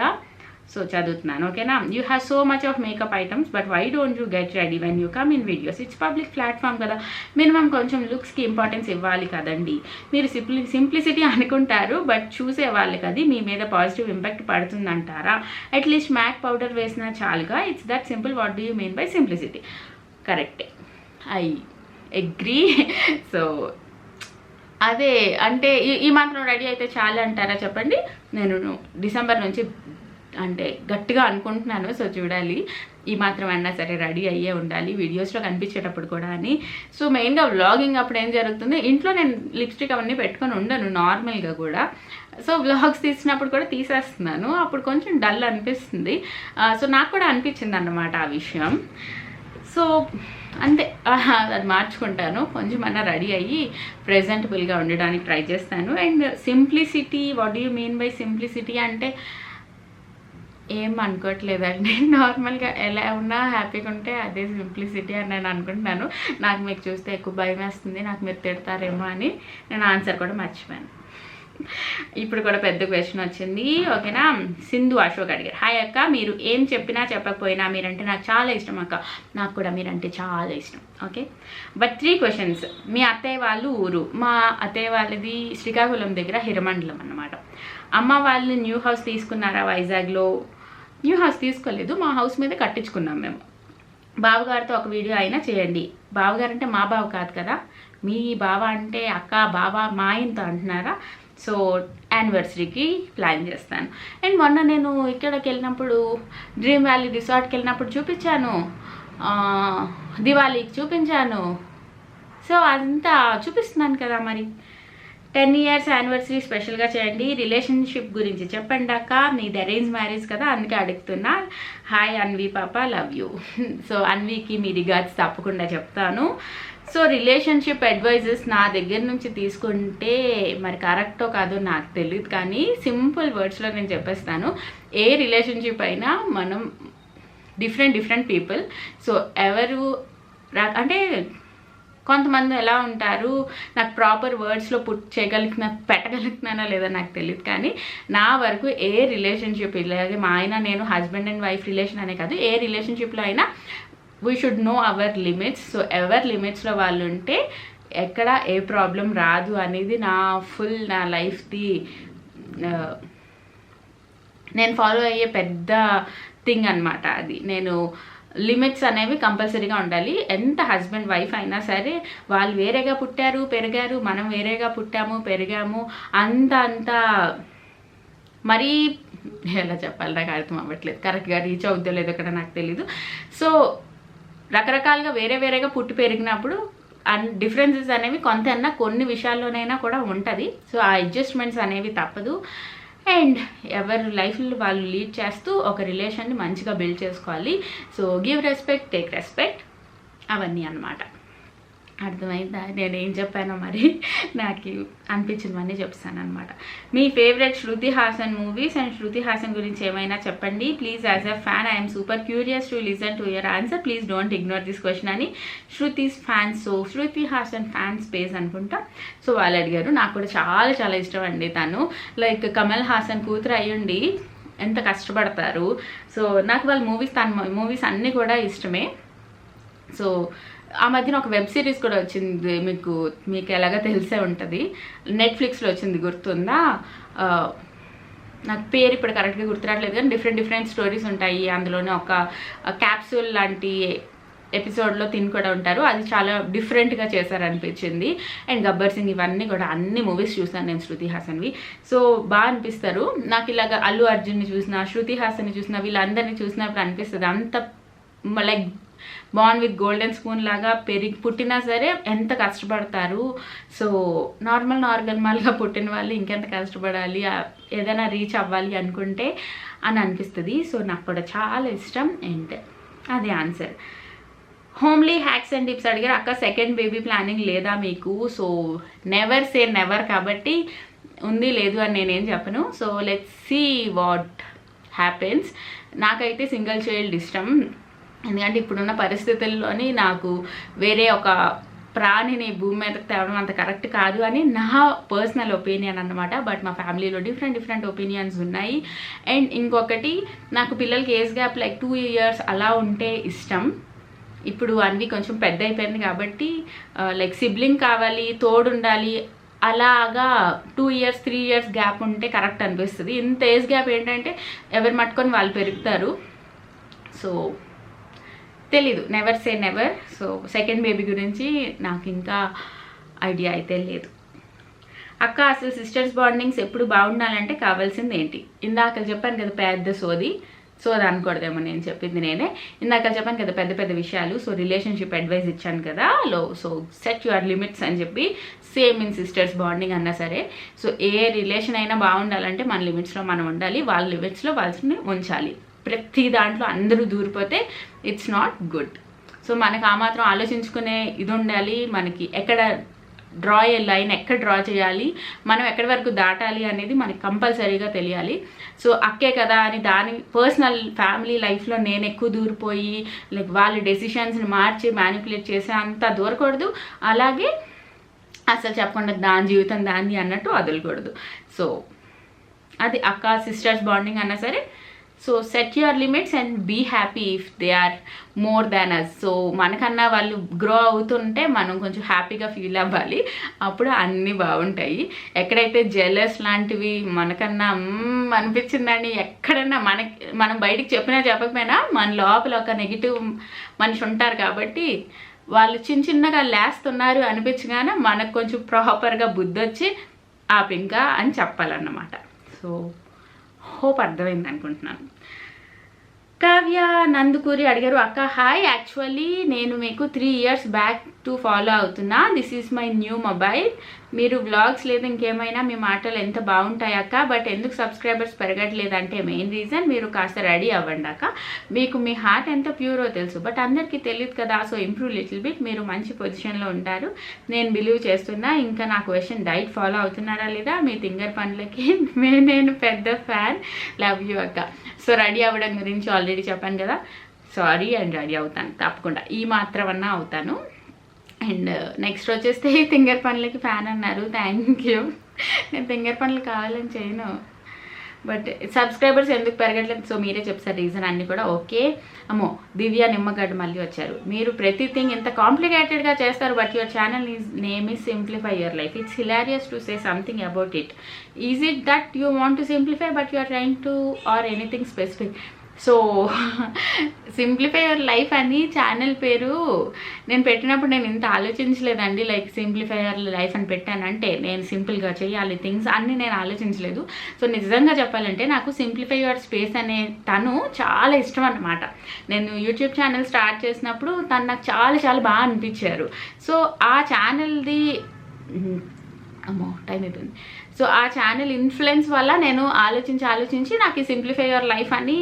సో చదువుతున్నాను, ఓకేనా. You have so much of makeup items, but why don't you get ready when you come in videos? It's public platform కదా, మినిమం కొంచెం లుక్స్కి ఇంపార్టెన్స్ ఇవ్వాలి కదండి. మీరు సింప్లిసిటీ అనుకుంటారు, బట్ చూసే వాళ్ళకి అది మీ మీద పాజిటివ్ ఇంపాక్ట్ పడుతుందంటారా? అట్లీస్ట్ మ్యాక్ పౌడర్ వేసినా చాలుగా. It's that simple. What do you mean by simplicity? కరెక్టే, ఐ అగ్రీ. సో అదే అంటే ఈ మాత్రం రెడీ అయితే చాలా అంటారా చెప్పండి. నేను డిసెంబర్ నుంచి అంటే గట్టిగా అనుకుంటున్నాను. సో చూడాలి, ఈ మాత్రం అన్నా సరే రెడీ అయ్యే ఉండాలి వీడియోస్లో కనిపించేటప్పుడు కూడా అని. సో మెయిన్గా వ్లాగింగ్ అప్పుడు ఏం జరుగుతుంది, ఇంట్లో నేను లిప్స్టిక్ అవన్నీ పెట్టుకొని ఉండను నార్మల్గా కూడా. సో వ్లాగ్స్ తీసినప్పుడు కూడా తీసేస్తున్నాను, అప్పుడు కొంచెం డల్ అనిపిస్తుంది. సో నాకు కూడా అనిపించింది అన్నమాట ఆ విషయం. సో అంతే, అది మార్చుకుంటాను, కొంచెం అన్నా రెడీ అయ్యి ప్రెజెంటబుల్గా ఉండడానికి ట్రై చేస్తాను. And simplicity, what do you mean by simplicity అంటే ఏం అనుకోవట్లేదండి. నార్మల్గా ఎలా ఉన్నా హ్యాపీగా ఉంటే అదే సింప్లిసిటీ అని నేను అనుకుంటున్నాను. నాకు మీకు చూస్తే ఎక్కువ భయం వేస్తుంది, నాకు మీరు తిడతారేమో అని నేను ఆన్సర్ కూడా మర్చిపోయాను. ఇప్పుడు కూడా పెద్ద క్వశ్చన్ వచ్చింది, ఓకేనా. సింధు అశోక్ అడిగారు, హాయ్ అక్క, మీరు ఏం చెప్పినా చెప్పకపోయినా మీరంటే నాకు చాలా ఇష్టం అక్క. నాకు కూడా మీరంటే చాలా ఇష్టం. Okay, but 3 questions. మీ అత్తయ్య వాళ్ళు ఊరు? మా అత్తయ్య వాళ్ళది శ్రీకాకుళం దగ్గర హిరమండలం అన్నమాట. అమ్మ వాళ్ళు న్యూ హౌస్ తీసుకున్నారా వైజాగ్లో? న్యూ హౌస్ తీసుకోలేదు, మా హౌస్ మీద కట్టించుకున్నాం మేము. బావగారితో ఒక వీడియో అయినా చేయండి. బావగారు అంటే మా బావ కాదు కదా, మీ బావ అంటే అక్క బావ మా ఆయనతో అంటున్నారా? సో యానివర్సరీకి ప్లాన్ చేస్తాను. అండ్ మొన్న నేను ఇక్కడికి వెళ్ళినప్పుడు, డ్రీమ్ వ్యాలీ రిసార్ట్కి వెళ్ళినప్పుడు చూపించాను, దివాళీకి చూపించాను. సో అదంతా చూపిస్తున్నాను కదా. మరి 10 years యానివర్సరీ స్పెషల్గా చేయండి. రిలేషన్షిప్ గురించి చెప్పండి అక్క, మీది అరేంజ్ మ్యారేజ్ కదా అందుకే అడుగుతున్నా. హాయ్ అన్వి పాప, లవ్ యూ. సో అన్వికి మీ రిగార్డ్స్ తప్పకుండా చెప్తాను. సో రిలేషన్షిప్ అడ్వైజెస్ నా దగ్గర నుంచి తీసుకుంటే మరి కరెక్టో కాదో నాకు తెలియదు, కానీ సింపుల్ వర్డ్స్లో నేను చెప్పేస్తాను. ఏ రిలేషన్షిప్ అయినా మనం డిఫరెంట్ పీపుల్. సో ఎవరు అంటే కొంతమంది ఎలా ఉంటారు, నాకు ప్రాపర్ వర్డ్స్లో పెట్టగలుగుతున్నానో లేదో నాకు తెలియదు, కానీ నా వరకు ఏ రిలేషన్షిప్ ఇలాగే మా ఆయన నేను హస్బెండ్ అండ్ వైఫ్ రిలేషన్ అనే కాదు, ఏ రిలేషన్షిప్లో అయినా we should know our limits. So ever లిమిట్స్లో వాళ్ళు ఉంటే ఎక్కడ ఏ ప్రాబ్లం రాదు అనేది నా లైఫ్ది నేను ఫాలో అయ్యే పెద్ద థింగ్ అనమాట. అది నేను లిమిట్స్ అనేవి కంపల్సరీగా ఉండాలి. ఎంత హస్బెండ్ వైఫ్ అయినా సరే, వాళ్ళు వేరేగా పుట్టారు పెరిగారు, మనం వేరేగా పుట్టాము పెరిగాము, అంత మరీ ఎలా చెప్పాలి నాకు అర్థం అవ్వట్లేదు, కరెక్ట్గా రీచ్ అవుద్దో లేదో కూడా నాకు తెలీదు. సో రకరకాలుగా వేరేగా పుట్టి పెరిగినప్పుడు డిఫరెన్సెస్ అనేవి కొంత కొన్ని విషయాల్లోనైనా కూడా ఉంటుంది. సో ఆ అడ్జస్ట్మెంట్స్ అనేవి తప్పదు. అండ్ ఎవరి లైఫ్లో వాళ్ళు లీడ్ చేస్తూ ఒక రిలేషన్ని మంచిగా బిల్డ్ చేసుకోవాలి. So give respect, take respect, అవన్నీ అన్నమాట. అర్థమైందా నేను ఏం చెప్పానో? మరి నాకు అనిపించినవన్నీ చెప్తాను అనమాట. మీ favourite Shruti Haasan movies and Shruti Haasan గురించి ఏమైనా చెప్పండి please. As a fan I'm super curious to listen to your answer, please don't ignore this question అని Shruti's fans. So Shruti Haasan fan space అనుకుంటా. సో వాళ్ళు అడిగారు, నాకు కూడా చాలా ఇష్టం అండి తను. లైక్ కమల్ హాసన్ కూతురు అయ్యుండి ఎంత కష్టపడతారు. సో నాకు వాళ్ళ మూవీస్ అన్నీ కూడా ఇష్టమే. సో ఆ మధ్యన ఒక వెబ్ సిరీస్ కూడా వచ్చింది, మీకు ఎలాగో తెలిసే ఉంటుంది, నెట్ఫ్లిక్స్లో వచ్చింది, గుర్తుందా? నాకు పేరు ఇప్పుడు కరెక్ట్గా గుర్తురాట్లేదు, కానీ డిఫరెంట్ స్టోరీస్ ఉంటాయి. అందులోనే ఒక క్యాప్సూల్ లాంటి ఎపిసోడ్లో తిని కూడా ఉంటారు. అది చాలా డిఫరెంట్గా చేశారనిపించింది. అండ్ గబ్బర్ సింగ్, ఇవన్నీ కూడా అన్ని మూవీస్ చూసాను నేను శృతి హాసన్వి. సో బాగా అనిపిస్తారు నాకు. ఇలాగ అల్లు అర్జున్ని చూసినా, శృతి హాసన్ని చూసినా, వీళ్ళందరినీ చూసినప్పుడు అనిపిస్తుంది అంత like born with golden spoon లాగా పుట్టినా సరే ఎంత కష్టపడతారు. సో నార్మల్గా పుట్టిన వాళ్ళు ఇంకెంత కష్టపడాలి, ఏదైనా రీచ్ అవ్వాలి అనుకుంటే అని అనిపిస్తుంది. సో నాకు కూడా చాలా ఇష్టం. అండ్ అదే answer. Homely hacks and tips అడిగారు, అక్క సెకండ్ బేబీ ప్లానింగ్ లేదా మీకు? సో నెవర్ సే నెవర్ కాబట్టి ఉంది లేదు అని నేనేం చెప్పను. So let's see what happens. నాకైతే సింగిల్ చైల్డ్ ఇష్టం, ఎందుకంటే ఇప్పుడున్న పరిస్థితుల్లోని నాకు వేరే ఒక ప్రాణిని భూమి మీదకి తేవడం అంత కరెక్ట్ కాదు అని నా పర్సనల్ ఒపీనియన్ అన్నమాట. బట్ మా ఫ్యామిలీలో డిఫరెంట్ ఒపీనియన్స్ ఉన్నాయి. అండ్ ఇంకొకటి, నాకు పిల్లలకి ఏజ్ గ్యాప్ లైక్ 2 years అలా ఉంటే ఇష్టం. ఇప్పుడు అన్వి కొంచెం పెద్ద అయిపోయింది కాబట్టి లైక్ సిబ్లింగ్ కావాలి, తోడు ఉండాలి, అలాగా 2 years 3 years గ్యాప్ ఉంటే కరెక్ట్ అనిపిస్తుంది. ఇంత ఏజ్ గ్యాప్ ఏంటంటే ఎవరు మట్టుకొని వాళ్ళు పెరుగుతారు. సో తెలీదు, never say never. So second baby గురించి నాకు ఇంకా ఐడియా అయితే లేదు. అక్క అసలు సిస్టర్స్ బాండింగ్స్ ఎప్పుడు బాగుండాలంటే కావాల్సింది ఏంటి? ఇందాక చెప్పాను కదా పెద్ద సోది. సో అది అనకూడదేమో నేను చెప్పింది నేనే. ఇందాక చెప్పాను కదా పెద్ద పెద్ద విషయాలు. సో రిలేషన్షిప్ అడ్వైస్ ఇచ్చాను కదా సో సెట్ యువర్ లిమిట్స్ అని చెప్పి, సేమ్ ఇన్ సిస్టర్స్ బాండింగ్ అన్నా సరే. సో ఏ రిలేషన్ అయినా బాగుండాలంటే మన లిమిట్స్లో మనం ఉండాలి, వాళ్ళ లిమిట్స్లో వాళ్ళని ఉంచాలి. ప్రతి దాంట్లో అందరూ దూరిపోతే ఇట్స్ నాట్ గుడ్. సో మనకు ఆ మాత్రం ఆలోచించుకునే ఇది ఉండాలి. మనకి ఎక్కడ డ్రా ఏ లైన్, ఎక్కడ డ్రా చేయాలి, మనం ఎక్కడి వరకు దాటాలి అనేది మనకి కంపల్సరీగా తెలియాలి. సో అక్కే కదా అని దాని పర్సనల్ ఫ్యామిలీ లైఫ్లో నేను ఎక్కువ దూరిపోయి లైక్ వాళ్ళ డెసిషన్స్ని మార్చి మ్యానిపులేట్ చేసే అంత దూరకూడదు. అలాగే అసలు చెప్పకుండా దాని జీవితం దాన్ని అన్నట్టు వదలకూడదు. సో అది అక్క సిస్టర్స్ బాండింగ్ అన్నా సరే. So set your limits and be happy if they are more than us. So మనకన్నా వాళ్ళు గ్రో అవుతుంటే మనం కొంచెం హ్యాపీగా ఫీల్ అవ్వాలి, అప్పుడు అన్నీ బాగుంటాయి. ఎక్కడైతే జెలస్ లాంటివి మనకన్నా అనిపించిందండి, ఎక్కడన్నా మనం బయటికి చెప్పినా చెప్పకపోయినా మన లోపల ఒక నెగిటివ్ మనిషి ఉంటారు కాబట్టి వాళ్ళు చిన్నగా లేస్తున్నారు అనిపించగానే మనకు కొంచెం ప్రాపర్గా బుద్ధి వచ్చి ఆపింకా అని చెప్పాలన్నమాట. సో హోప్ అర్థమైంది అనుకుంటున్నాను. కావ్య నందుకూరి అడిగారు, అక్క హాయ్, యాక్చువల్లీ నేను మీకు 3 years బ్యాక్ టు ఫాలో అవుతున్నా. This is my new mobile. మీరు వ్లాగ్స్ లేదా ఇంకేమైనా మీ మాటలు ఎంత బాగుంటాయి అక్క, బట్ ఎందుకు సబ్స్క్రైబర్స్ పెరగట్లేదంటే మెయిన్ రీజన్ మీరు కాస్త రెడీ అవ్వండి అక్క. మీకు మీ హార్ట్ ఎంత ప్యూరో తెలుసు, బట్ అందరికీ తెలియదు కదా. సో ఇంప్రూవ్ లిటిల్ బిట్, మీరు మంచి పొజిషన్లో ఉంటారు నేను బిలీవ్ చేస్తున్నా. ఇంకా నా క్వశ్చన్, డైట్ ఫాలో అవుతున్నారా లేదా? మీ తింగర్ పనులకి నేను పెద్ద ఫ్యాన్, లవ్ యూ అక్క. సో రెడీ అవ్వడం గురించి ఆల్రెడీ చెప్పాను కదా, సారీ అండ్ రెడీ అవుతాను తప్పకుండా, ఈ మాత్రం అన్నా అవుతాను. అండ్ నెక్స్ట్ వచ్చేస్తే తింగర్ పనులకి ఫ్యాన్ అన్నారు, థ్యాంక్ యూ. నేను తింగర్ పనులు కావాలని చేయను, బట్ సబ్స్క్రైబర్స్ ఎందుకు పెరగట్లేదు సో మీరే చెప్తారు రీజన్ అన్నీ కూడా. ఓకే అమ్మో, దివ్య నిమ్మగడ్డ మళ్ళీ వచ్చారు. మీరు ప్రతి థింగ్ ఇంత కాంప్లికేటెడ్గా చేస్తారు, but your channel name is simplify your life. It's hilarious to say something about it. Is it that you want to simplify but you are trying to are anything specific? So simplify your life అని channel పేరు నేను పెట్టినప్పుడు నేను ఇంత ఆలోచించలేదండి. Like simplify your life అని పెట్టానంటే నేను సింపుల్గా చేయాలి థింగ్స్ అన్నీ నేను ఆలోచించలేదు. సో నిజంగా చెప్పాలంటే నాకు సింప్లిఫై యువర్ స్పేస్ అనే తను చాలా ఇష్టం అన్నమాట. నేను యూట్యూబ్ ఛానల్ స్టార్ట్ చేసినప్పుడు తను నాకు చాలా చాలా బాగా అనిపించారు. సో ఆ ఛానల్ది అమ్మో టైం అయిపోయింది. సో ఆ ఛానల్ ఇన్ఫ్లుయెన్స్ వల్ల నేను ఆలోచించి నాకు ఈ సింప్లిఫై యువర్ లైఫ్ అని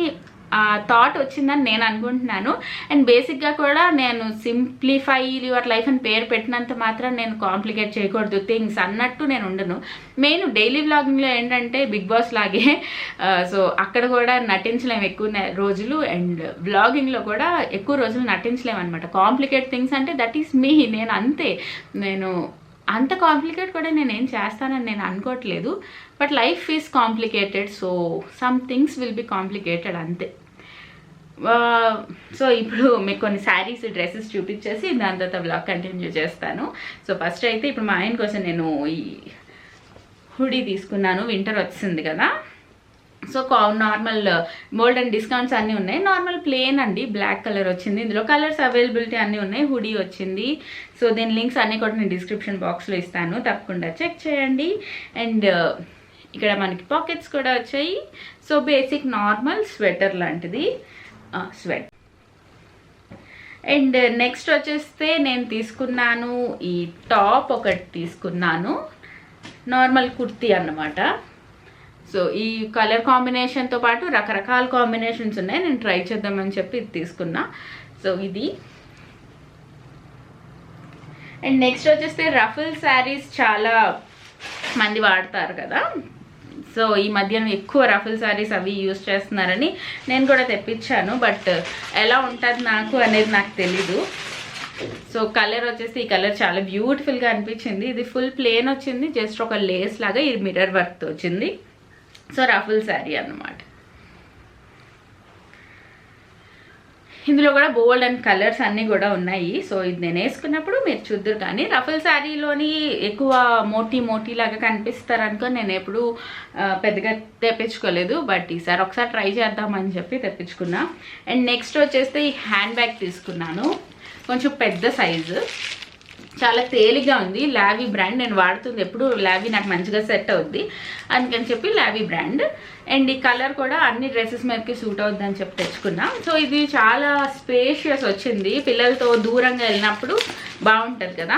థాట్ వచ్చిందని నేను అనుకుంటున్నాను. అండ్ బేసిక్గా కూడా నేను సింప్లిఫై యువర్ లైఫ్ అని పేరు పెట్టినంత మాత్రం నేను కాంప్లికేట్ చేయకూడదు థింగ్స్ అన్నట్టు నేను ఉండను. మెయిన్ డైలీ వ్లాగింగ్లో ఏంటంటే బిగ్ బాస్ లాగే సో అక్కడ కూడా నటించలేము ఎక్కువ రోజులు, అండ్ వ్లాగింగ్లో కూడా ఎక్కువ రోజులు నటించలేము అనమాట. కాంప్లికేట్ థింగ్స్ అంటే దట్ ఈస్ మీ, నేను అంతే. నేను అంత కాంప్లికేట్ కూడా నేనేం చేస్తానని నేను అనుకోవట్లేదు, but life is complicated. So some things will be complicated అంతే. సో ఇప్పుడు మీకు కొన్ని శారీస్ డ్రెస్సెస్ చూపించేసి దాని తర్వాత బ్లాగ్ కంటిన్యూ చేస్తాను. సో ఫస్ట్ అయితే ఇప్పుడు మా ఆయన కోసం నేను ఈ హుడీ తీసుకున్నాను, వింటర్ వచ్చింది కదా. So normal mould and discounts అన్నీ ఉన్నాయి. నార్మల్ ప్లేన్ అండి, బ్లాక్ కలర్ వచ్చింది. ఇందులో కలర్స్ అవైలబిలిటీ అన్నీ ఉన్నాయి. హుడీ వచ్చింది. సో దీని లింక్స్ అన్నీ కూడా నేను డిస్క్రిప్షన్ బాక్స్లో ఇస్తాను, తప్పకుండా చెక్ చేయండి. అండ్ ఇక్కడ మనకి పాకెట్స్ కూడా వచ్చాయి. సో బేసిక్ నార్మల్ స్వెటర్ లాంటిది స్వెట్. అండ్ నెక్స్ట్ వచ్చేస్తే నేను తీసుకున్నాను ఈ టాప్ ఒకటి తీసుకున్నాను, నార్మల్ కుర్తీ అన్నమాట. సో ఈ కలర్ కాంబినేషన్తో పాటు రకరకాల కాంబినేషన్స్ ఉన్నాయి, నేను ట్రై చేద్దామని చెప్పి ఇది తీసుకున్నా. సో ఇది. అండ్ నెక్స్ట్ వచ్చేస్తే రఫుల్ శారీస్ చాలా మంది వాడతారు కదా. సో ఈ మధ్యన ఎక్కువ రఫుల్ శారీస్ అవి యూజ్ చేస్తున్నారని నేను కూడా తెప్పించాను, బట్ ఎలా ఉంటుంది నాకు అనేది నాకు తెలీదు. సో కలర్ వచ్చేసి ఈ కలర్ చాలా బ్యూటిఫుల్గా అనిపించింది. ఇది ఫుల్ ప్లేన్ వచ్చింది, జస్ట్ ఒక లేస్ లాగా ఈ మిర్రర్ వర్క్తో వచ్చింది. సో రఫుల్ శారీ అన్నమాట. ఇందులో కూడా బోల్డ్ అండ్ కలర్స్ అన్నీ కూడా ఉన్నాయి. సో ఇది నేను వేసుకున్నప్పుడు మీరు చూద్దరు. కానీ రఫుల్ శారీలోని ఎక్కువ మోటీ లాగా కనిపిస్తారు అనుకో నేను ఎప్పుడు పెద్దగా తెప్పించుకోలేదు, బట్ ఈసారి ఒకసారి ట్రై చేద్దామని చెప్పి తెప్పించుకున్నా. అండ్ నెక్స్ట్ వచ్చేస్తే ఈ హ్యాండ్ బ్యాగ్ తీసుకున్నాను, కొంచెం పెద్ద సైజు. చాలా తేలిగా ఉంది. లావీ బ్రాండ్ నేను వాడుతుంది ఎప్పుడు, లావీ నాకు మంచిగా సెట్ అవుద్ది అందుకని చెప్పి లావీ బ్రాండ్. అండ్ ఈ కలర్ కూడా అన్ని డ్రెస్సెస్ మీదకి సూట్ అవుద్ది అని చెప్పి తెచ్చుకున్నా. సో ఇది చాలా స్పేషియస్ వచ్చింది, పిల్లలతో దూరంగా వెళ్ళినప్పుడు బాగుంటుంది కదా.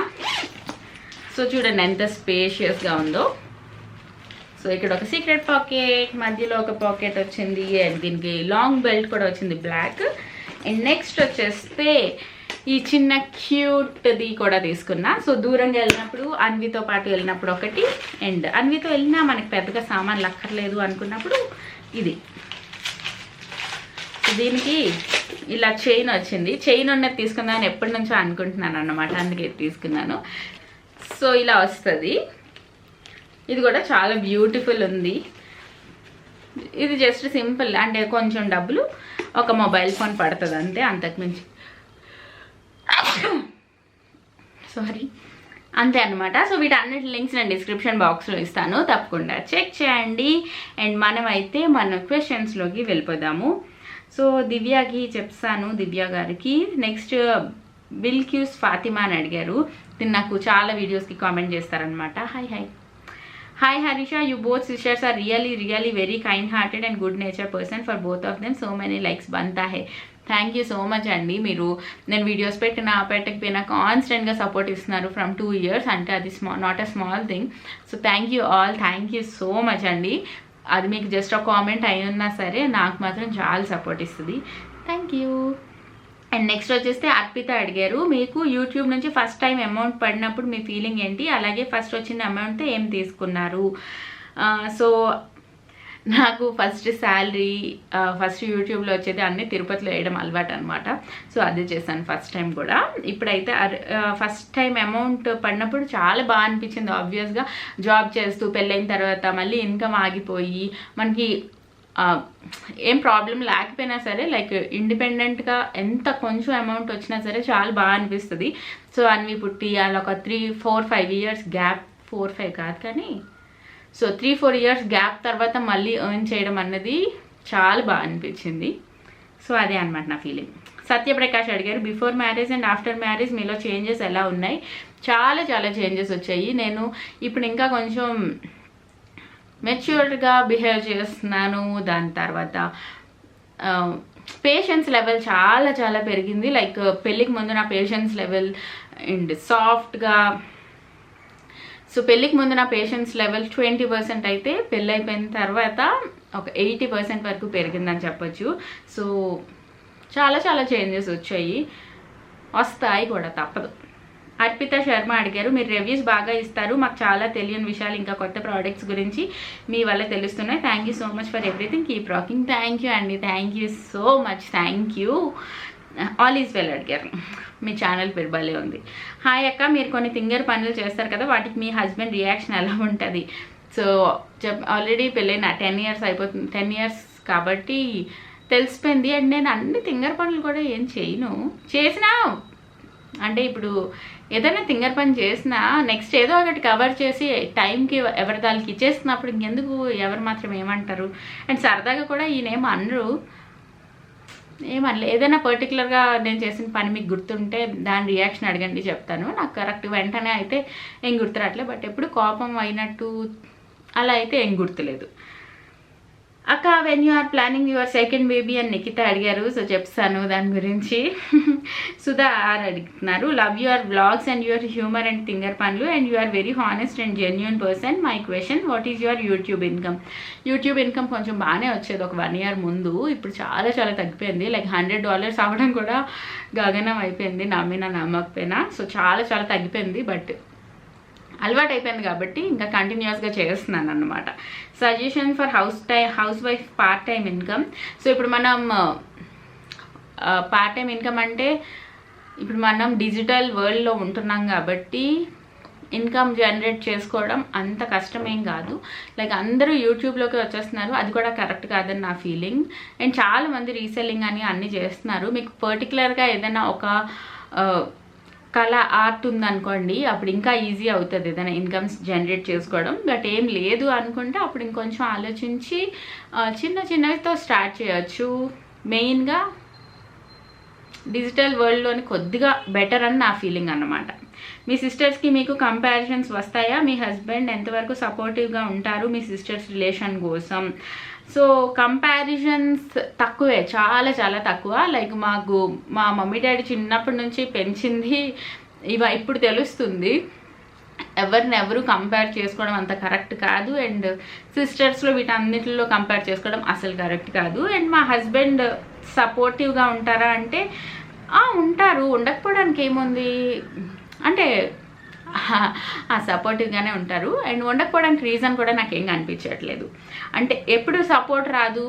సో చూడండి ఎంత స్పేషియస్గా ఉందో. సో ఇక్కడ ఒక సీక్రెట్ పాకెట్, మధ్యలో ఒక పాకెట్ వచ్చింది, అండ్ దీనికి లాంగ్ బెల్ట్ కూడా వచ్చింది బ్లాక్. అండ్ నెక్స్ట్ వచ్చేస్తే ఈ చిన్న క్యూట్ది కూడా తీసుకున్నా. సో దూరంగా వెళ్ళినప్పుడు అన్వితో పాటు వెళ్ళినప్పుడు ఒకటి, అండ్ అన్వితో వెళ్ళినా మనకి పెద్దగా సామాన్లు అక్కర్లేదు అనుకున్నప్పుడు ఇది. దీనికి ఇలా చైన్ వచ్చింది, చైన్ ఉన్నది తీసుకుందామని ఎప్పటి నుంచో అనుకుంటున్నాను అన్నమాట, అందుకే తీసుకున్నాను. సో ఇలా వస్తుంది, ఇది కూడా చాలా బ్యూటిఫుల్ ఉంది. ఇది జస్ట్ సింపుల్, అంటే కొంచెం డబ్బులు, ఒక మొబైల్ ఫోన్ పడుతుంది అంతే, అంతకుమించి సారీ అంతే అనమాట. సో వీటన్నిటి లింక్స్ నేను డిస్క్రిప్షన్ బాక్స్లో ఇస్తాను, తప్పకుండా చెక్ చేయండి. అండ్ మనమైతే మన క్వశ్చన్స్లోకి వెళ్ళిపోదాము. సో దివ్యకి చెప్తాను, దివ్య గారికి. నెక్స్ట్ బిల్క్యూస్ ఫాతిమా అని అడిగారు, దీన్ని నాకు చాలా వీడియోస్కి కామెంట్ చేస్తారనమాట. Hi hi hi Harisha, you both sisters are really very kind hearted and good nature person. For both of them so many likes banta hai. Thank you so much అండి. మీరు నేను వీడియోస్ పెట్టకపోయినా కాన్స్టెంట్గా support ఇస్తున్నారు from 2 years, అంటే అది not a small thing. So thank you all, thank you so much అండి. అది మీకు జస్ట్ ఒక కామెంట్ అయి ఉన్నా సరే నాకు మాత్రం చాలా సపోర్ట్ ఇస్తుంది. Thank you. అండ్ నెక్స్ట్ వచ్చేస్తే అర్పిత అడిగారు, మీకు యూట్యూబ్ నుంచి ఫస్ట్ టైం అమౌంట్ పడినప్పుడు మీ ఫీలింగ్ ఏంటి, అలాగే ఫస్ట్ వచ్చిన అమౌంట్తో ఏం తీసుకున్నారు. సో నాకు ఫస్ట్ శాలరీ ఫస్ట్ యూట్యూబ్లో వచ్చేది అన్నీ తిరుపతిలో వేయడం అలవాటు అనమాట. సో అదే చేశాను ఫస్ట్ టైం కూడా. ఇప్పుడైతే ఫస్ట్ టైం అమౌంట్ పడినప్పుడు చాలా బాగా అనిపించింది. ఆబ్వియస్గా జాబ్ చేస్తూ పెళ్ళైన తర్వాత మళ్ళీ ఇన్కమ్ ఆగిపోయి మనకి ఏం ప్రాబ్లం లేకపోయినా సరే, లైక్ ఇండిపెండెంట్గా ఎంత కొంచెం అమౌంట్ వచ్చినా సరే చాలా బాగా అనిపిస్తుంది. సో అన్వి పుట్టి అలా ఒక 3-4-5 years గ్యాప్, 4-5 కాదు కానీ, సో 3-4 years గ్యాప్ తర్వాత మళ్ళీ ఎర్న్ చేయడం అన్నది చాలా బాగా అనిపించింది. సో అదే అనమాట నా ఫీలింగ్. సత్యప్రకాష్ అడిగారు, before marriage and after marriage మీలో చేంజెస్ ఎలా ఉన్నాయి. చాలా చేంజెస్ వచ్చాయి. నేను ఇప్పుడు ఇంకా కొంచెం మెచ్యూర్డ్గా బిహేవ్ చేస్తున్నాను. దాని తర్వాత పేషెన్స్ లెవెల్ చాలా పెరిగింది. లైక్ పెళ్ళికి ముందు నా పేషెన్స్ లెవెల్ అండ్ సాఫ్ట్గా, సో పెళ్ళికి ముందు నా పేషెన్స్ లెవెల్ 20% అయితే పెళ్ళి అయిపోయిన తర్వాత ఒక 80% వరకు పెరిగిందని చెప్పొచ్చు. సో చాలా చేంజెస్ వచ్చాయి, వస్తాయి కూడా, తప్పదు. అర్పిత శర్మ అడిగారు, మీరు రివ్యూస్ బాగా ఇస్తారు, మాకు చాలా తెలియని విషయాలు ఇంకా కొత్త ప్రోడక్ట్స్ గురించి మీ వల్ల తెలుస్తున్నాయి. Thank you so much for everything, keep rocking. Thank you అండి, thank you so much, thank you. All is well అడిగారు, మీ ఛానల్ పేరు భలే ఉంది. హాయ్ అక్క, మీరు కొన్ని తింగర్ పనులు చేస్తారు కదా, వాటికి మీ హస్బెండ్ రియాక్షన్ ఎలా ఉంటుంది. సో ఆల్రెడీ పెళ్ళైన 10 years అయిపోతుంది, 10 years కాబట్టి తెలిసిపోయింది. అండ్ నేను అన్ని తింగర్ పనులు కూడా ఏం చేయను, చేసినా అంటే ఇప్పుడు ఏదైనా తింగర్ పని చేసినా నెక్స్ట్ ఏదో ఒకటి కవర్ చేసి టైంకి ఎవరి దానికి ఇచ్చేస్తున్నప్పుడు ఇంకెందుకు ఎవరు మాత్రం ఏమంటారు. అండ్ సరదాగా కూడా ఈయనేమో అనరు, ఏమనలే. ఏదైనా పర్టికులర్గా నేను చేసిన పని మీకు గుర్తుంటే దాని రియాక్షన్ అడగండి, చెప్తాను. నాకు కరెక్ట్ వెంటనే అయితే ఏం గుర్తురాట్లే, బట్ ఎప్పుడు కోపం అయినట్టు అలా అయితే ఏం గుర్తులేదు. అక్క, when you are planning your second baby అని నిఖిత అడిగారు. సో చెప్తాను దాని గురించి. సుధా ఆర్ అడుగుతున్నారు, love your vlogs and your humour and థింగర్ పనులు and you are very honest and genuine person. My question, what is your YouTube income. YouTube income కొంచెం బాగానే వచ్చేది ఒక 1 year ముందు, ఇప్పుడు చాలా తగ్గిపోయింది. లైక్ $100 అవ్వడం కూడా గగనం అయిపోయింది, నమ్మినా నమ్మకపోయినా. సో చాలా తగ్గిపోయింది, బట్ అలవాటు అయిపోయింది కాబట్టి ఇంకా కంటిన్యూస్గా చేస్తున్నాను అన్నమాట. Suggestion for house wife part time income. So ఇప్పుడు మనం పార్ట్ టైం ఇన్కమ్ అంటే ఇప్పుడు మనం డిజిటల్ వరల్డ్లో ఉంటున్నాం కాబట్టి ఇన్కమ్ జనరేట్ చేసుకోవడం అంత కష్టమేం కాదు. లైక్ అందరూ యూట్యూబ్లోకి వచ్చేస్తున్నారు, అది కూడా కరెక్ట్ కాదని నా ఫీలింగ్. అండ్ చాలామంది రీసెల్లింగ్ అని అన్నీ చేస్తున్నారు. మీకు పర్టికులర్గా ఏదైనా ఒక కళ ఆర్ట్ ఉందనుకోండి, అప్పుడు ఇంకా ఈజీ అవుతుంది ఏదైనా ఇన్కమ్స్ జనరేట్ చేసుకోవడం. బట్ ఏం లేదు అనుకుంటే అప్పుడు ఇంకొంచెం ఆలోచించి చిన్నవితో స్టార్ట్ చేయొచ్చు. మెయిన్గా డిజిటల్ వరల్డ్లోని కొద్దిగా బెటర్ అని నా ఫీలింగ్ అన్నమాట. మీ సిస్టర్స్కి మీకు కంపారిజన్స్ వస్తాయా? మీ హస్బెండ్ ఎంతవరకు సపోర్టివ్గా ఉంటారు మీ సిస్టర్స్ రిలేషన్ కోసం? సో కంపారిజన్స్ తక్కువే, చాలా చాలా తక్కువ. లైక్ మాకు మా మమ్మీ డాడీ చిన్నప్పటి నుంచి పెంచింది ఇప్పుడు తెలుస్తుంది. ఎవరు కంపేర్ చేసుకోవడం అంత కరెక్ట్ కాదు. అండ్ సిస్టర్స్లో వీటన్నిటిలో కంపేర్ చేసుకోవడం అసలు కరెక్ట్ కాదు. అండ్ మా హస్బెండ్ సపోర్టివ్గా ఉంటారా అంటే ఉంటారు, ఉండకపోవడానికి ఏముంది అంటే సపోర్టివ్గానే ఉంటారు. అండ్ ఉండకపోవడానికి రీజన్ కూడా నాకేం కనిపించట్లేదు. అంటే ఎప్పుడు సపోర్ట్ రాదు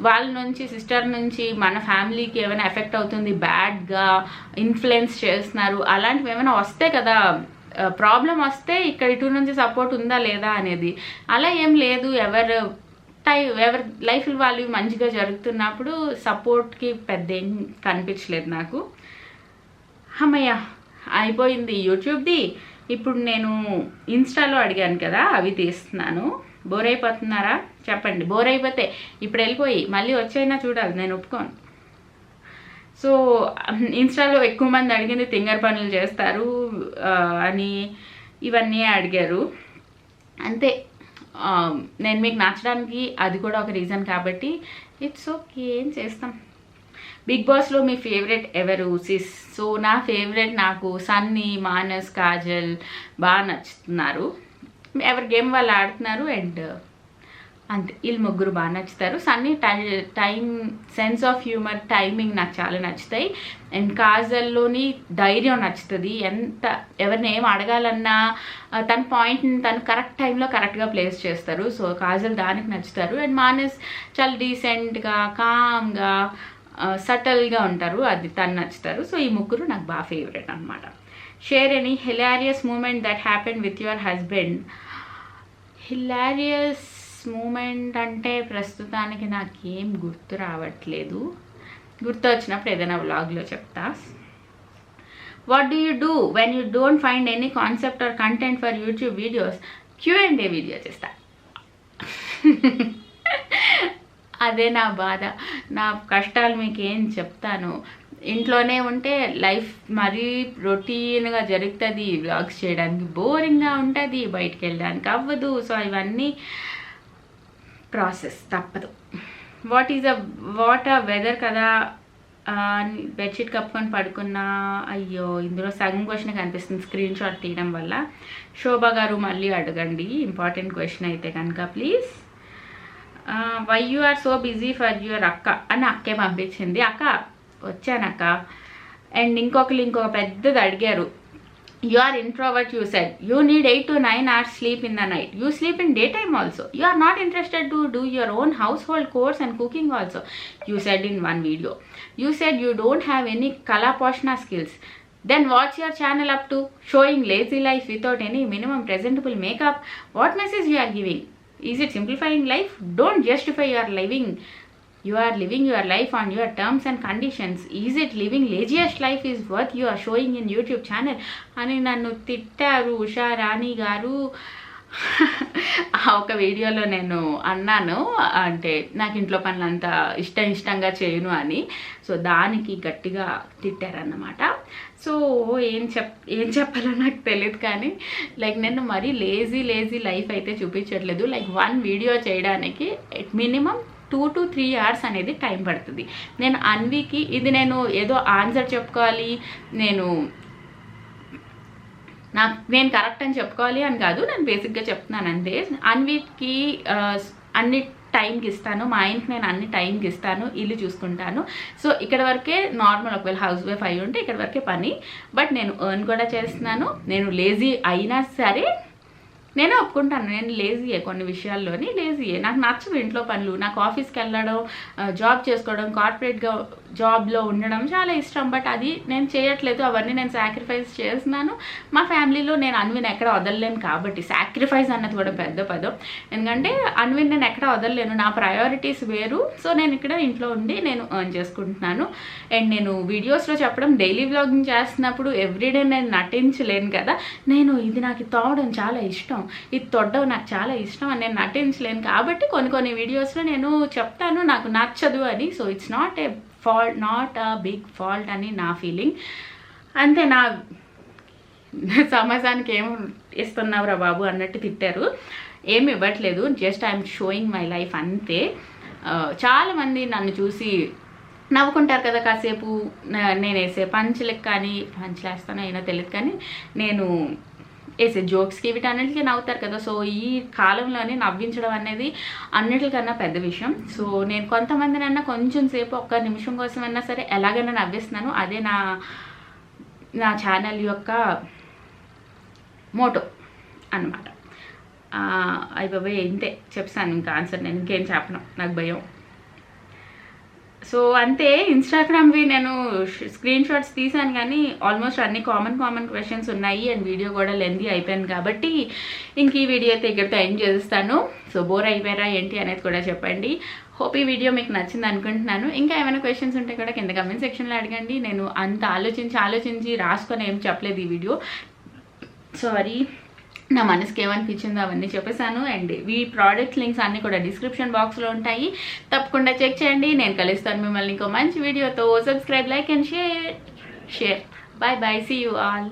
వాళ్ళ నుంచి, సిస్టర్ నుంచి మన ఫ్యామిలీకి ఏమైనా ఎఫెక్ట్ అవుతుంది, బ్యాడ్గా ఇన్ఫ్లుయెన్స్ చేస్తున్నారు, అలాంటివి ఏమైనా వస్తే కదా ప్రాబ్లం వస్తే ఇక్కడ ఇటు నుంచి సపోర్ట్ ఉందా లేదా అనేది. అలా ఏం లేదు. ఎవరి లైఫ్ వాళ్ళు మంచిగా జరుగుతున్నప్పుడు సపోర్ట్కి పెద్ద ఏం కనిపించలేదు నాకు. అమ్మయ్య అయిపోయింది యూట్యూబ్ది. ఇప్పుడు నేను ఇన్స్టాలో అడిగాను కదా, అవి తీస్తున్నాను. బోర్ అయిపోతున్నారా చెప్పండి. బోర్ అయిపోతే ఇప్పుడు వెళ్ళిపోయి మళ్ళీ వచ్చైనా చూడాలి, నేను ఒప్పుకోను. సో ఇన్స్టాలో ఎక్కువ మంది అడిగింది తింగర్ పనులు చేస్తారు అని, ఇవన్నీ అడిగారు అంతే. నేను మీకు నచ్చడానికి అది కూడా ఒక రీజన్ కాబట్టి ఇట్స్ ఓకే, ఏం చేస్తాం. బిగ్ బాస్లో మీ ఫేవరెట్ ఎవరు సిస్? సో నా ఫేవరెట్ నాకు సన్నీ, మానస్, కాజల్ బాగా నచ్చుతున్నారు. ఎవరి గేమ్ వాళ్ళు ఆడుతున్నారు అండ్ అంతే, వీళ్ళు ముగ్గురు బాగా నచ్చుతారు. Sunny time sense of humour, timing నాకు చాలా నచ్చుతాయి. అండ్ కాజల్లోని ధైర్యం నచ్చుతుంది. ఎవరిని ఏం అడగాలన్నా తన పాయింట్ని తను కరెక్ట్ టైంలో కరెక్ట్గా ప్లేస్ చేస్తారు. సో కాజల్ దానికి నచ్చుతారు. అండ్ మానస్ చాలా డీసెంట్గా, కామ్గా, సటల్గా ఉంటారు, అది తను నచ్చుతారు. సో ఈ ముగ్గురు నాకు బాగా ఫేవరెట్ అనమాట. Share any hilarious moment that happen with your husband? Hilarious moment అంటే ప్రస్తుతానికి నాకేం గుర్తు రావట్లేదు. గుర్తు వచ్చినప్పుడు ఏదైనా వ్లాగ్లో చెప్తా. What do you do when you don't find any concept or content for YouTube videos? Q&A video చేస్తా. అదే నా బాధ, నా కష్టాలు మీకు ఏం చెప్తాను. ఇంట్లోనే ఉంటే లైఫ్ మరీ రొటీన్గా జరుగుతుంది, వ్లాగ్స్ చేయడానికి బోరింగ్గా ఉంటుంది, బయటికి వెళ్ళడానికి అవ్వదు. సో ఇవన్నీ ప్రాసెస్, తప్పదు. వాట్ ఆ వెదర్ కదా, బెడ్షీట్ కప్పుకొని పడుకున్నా. అయ్యో, ఇందులో సగం క్వశ్చన్ కనిపిస్తుంది స్క్రీన్ షాట్ తీయడం వల్ల. శోభా గారు మళ్ళీ అడగండి ఇంపార్టెంట్ క్వశ్చన్ అయితే కనుక please. Why you are so busy for your అక్క అని అక్కే పంపించింది. అక్క వచ్చానక్క. అండ్ ఇంకొక పెద్దది అడిగారు, you are introvert, you said you need 8 to 9 hours sleep in the night, you sleep in daytime also, you are not interested to do your own household chores and cooking also, you said in one video. You said you don't have any kala poshna skills, then what's your channel up to? Showing lazy life without any minimum presentable makeup. What message you are giving? Is it simplifying life? Don't justify your living. You are living your life on your terms and conditions. Is it living laziest life is what you are showing in YouTube channel? అని నన్ను తిట్టారు ఉషా రాణి గారు. ఒక వీడియోలో నేను అన్నాను, అంటే నాకు ఇంట్లో పనులు అంత ఇష్టంగా చేయను అని. సో దానికి గట్టిగా తిట్టారన్నమాట. సో ఏం చెప్పాలో నాకు తెలియదు, కానీ లైక్ నేను మరీ లేజీ లైఫ్ అయితే చూపించట్లేదు. లైక్ వన్ వీడియో చేయడానికి మినిమం 2 to 3 hours అనేది టైం పడుతుంది. నేను అన్వికి ఇది నేను ఏదో ఆన్సర్ చెప్పుకోవాలి, నేను కరెక్ట్ అని చెప్పుకోవాలి అని కాదు, నేను బేసిక్గా చెప్తున్నాను అంతే. అన్వికి అన్ని టైంకి ఇస్తాను, మా ఆయనకి నేను అన్ని టైంకి ఇస్తాను, ఇల్లు చూసుకుంటాను. సో ఇక్కడ వరకే నార్మల్, ఒకవేళ హౌస్ వైఫ్ అయ్యి ఉంటే ఇక్కడ వరకే పని. బట్ నేను ఎర్న్ కూడా చేస్తున్నాను. నేను లేజీ అయినా సరే నేనే ఒప్పుకుంటాను, నేను లేజీయే, కొన్ని విషయాల్లోని లేజీయే. నాకు నచ్చదు ఇంట్లో పనులు. నాకు ఆఫీస్కి వెళ్ళడం, జాబ్ చేసుకోవడం, కార్పొరేట్గా జాబ్లో ఉండడం చాలా ఇష్టం. బట్ అది నేను చేయట్లేదు, అవన్నీ నేను సాక్రిఫైస్ చేస్తున్నాను. మా ఫ్యామిలీలో నేను అన్విని ఎక్కడ వదలలేను కాబట్టి, సాక్రిఫైస్ అన్నది కూడా పెద్ద పదం, ఎందుకంటే అన్విని నేను ఎక్కడ వదలలేను, నా ప్రయారిటీస్ వేరు. సో నేను ఇక్కడ ఇంట్లో ఉండి నేను ఎర్న్ చేసుకుంటున్నాను. అండ్ నేను వీడియోస్లో చెప్పడం, డైలీ వ్లాగింగ్ చేస్తున్నప్పుడు ఎవ్రీడే నేను నటించలేను కదా. ఇది నాకు తోవడం చాలా ఇష్టం, ఇది తొడ్డం నాకు చాలా ఇష్టం అని నేను నటించలేను కాబట్టి కొన్ని వీడియోస్లో నేను చెప్తాను నాకు నచ్చదు అని. So it's not a not a big fault అని నా ఫీలింగ్. అంతే, నా సమాజానికి ఏం ఇస్తున్నావురా బాబు అన్నట్టు తిట్టారు. ఏమి ఇవ్వట్లేదు, just I'm showing my life అంతే. చాలామంది నన్ను చూసి నవ్వుకుంటారు కదా కాసేపు, నేను వేసే పంచులకు కానీ, పంచులు వేస్తానో అయినా తెలియదు కానీ నేను వేసే జోక్స్కి వీటన్నిటికీ నవ్వుతారు కదా. సో ఈ కాలంలోనే నవ్వించడం అనేది అన్నిటికన్నా పెద్ద విషయం. సో నేను కొంతమందినన్నా కొంచెం సేపు ఒక్క నిమిషం కోసమైనా సరే ఎలాగైనా నవ్విస్తున్నాను. అదే నా ఛానల్ యొక్క మోటో అన్నమాట. అయిపోయి ఇంతే చెప్తాను, ఇంకా ఆన్సర్ నేను ఇంకేం చెప్పను, నాకు భయం. సో అంతే. ఇన్స్టాగ్రామ్వి నేను స్క్రీన్ షాట్స్ తీసాను కానీ ఆల్మోస్ట్ అన్ని కామన్ క్వశ్చన్స్ ఉన్నాయి అండ్ వీడియో కూడా లెందీ అయిపోయింది కాబట్టి ఇంక ఈ వీడియో అయితే ఇక్కడితో ఎండ్ చేస్తాను. సో బోర్ అయిపోయారా ఏంటి అనేది కూడా చెప్పండి. హోప్ ఈ వీడియో మీకు నచ్చింది అనుకుంటున్నాను. ఇంకా ఏమైనా క్వశ్చన్స్ ఉంటే కూడా కింద కమెంట్ సెక్షన్లో అడగండి. నేను అంత ఆలోచించి రాసుకొని ఏం చెప్పలేదు ఈ వీడియో, సారీ. నా మనసుకి ఏమనిపించిందో అవన్నీ చెప్పేశాను. అండ్ ఈ ప్రోడక్ట్ లింక్స్ అన్నీ కూడా డిస్క్రిప్షన్ బాక్స్లో ఉంటాయి, తప్పకుండా చెక్ చేయండి. నేను కలుస్తాను మిమ్మల్ని ఇంకో మంచి వీడియోతో. Subscribe, like and share. Bye bye, see you all.